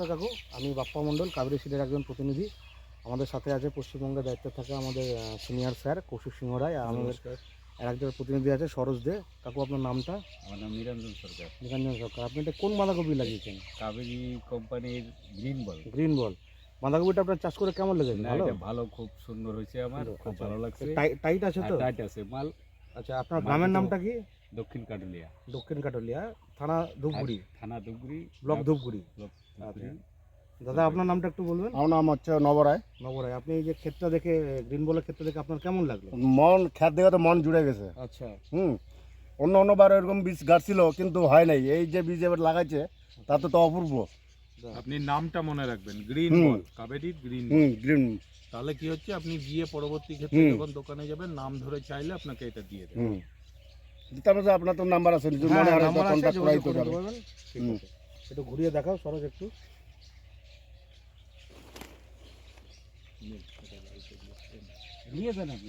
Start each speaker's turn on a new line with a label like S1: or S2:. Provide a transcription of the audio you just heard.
S1: কাকু, আমি বাপ্পা মণ্ডল, কাবেরী সিডের একজন প্রতিনিধি। আমাদের সাথে আছে পশ্চিমবঙ্গের দায়িত্বে থাকা আমাদের সিনিয়র স্যার কৌশিক সিংহ রায়, আর আমাদের আরেকজন প্রতিনিধি আছে সরোজ দে। কাকু, আপনার নামটা?
S2: আমার নাম নিরঞ্জন সরকার।
S1: নিরঞ্জন সরকার। আপনি এটা কোন বাঁধাকপি লাগিয়েছেন?
S2: কাবেরী কোম্পানির গ্রিন বল।
S1: গ্রিন বল বাঁধাকপিটা আপনার চাষ করে কেমন লেগেছে?
S2: না,
S1: ভালো?
S2: এটা ভালো, খুব সুন্দর হয়েছে, আমার খুব
S1: আচ্ছা,
S2: ভালো লাগছে।
S1: টাইট আছে তো?
S2: টাইট আছে মাল।
S1: আচ্ছা, আপনার গ্রামের নামটা কি?
S2: দক্ষিণ কাটুলিয়া।
S1: দক্ষিণ কাটলিয়া, থানা ধূপগুড়ি,
S2: থানা ধূপগুড়ি,
S1: ব্লক ধূপগুড়ি। আচ্ছা দাদা, আপনার নামটা একটু বলবেন?
S3: আমার নাম হচ্ছে নবরায়।
S1: নবরায়। আপনি এই যে ক্ষেতটা দেখে, গ্রিন বলের ক্ষেতটা দেখে আপনার কেমন লাগলো?
S3: খ্যাত দেখে তো মন জুড়ে গেছে।
S1: আচ্ছা,
S3: অন্যবার এরকম বীজ গাড়ছিল কিন্তু হয় নাই, এই যে বীজ এবার লাগাইছে তাতে তো অপূর্ব।
S4: আপনি নামটা মনে রাখবেন, গ্রিন বল, কাবেরীর গ্রিন বল।
S3: গ্রিন।
S4: তাহলে কি হচ্ছে, আপনি গিয়ে পরবর্তী ক্ষেত্রে যখন দোকানে যাবেন, নাম ধরে চাইলে আপনাকে এটা দিয়ে দেবে।
S3: তারপরে আপনার তো নাম্বার আছে, যদি মনে হয় তো কন্টাক্ট করাই তো যাবে।
S1: ঠিক আছে, একটু ঘুরিয়ে দেখাও সরোজ একটু।
S2: নিয়ে যান আপনি।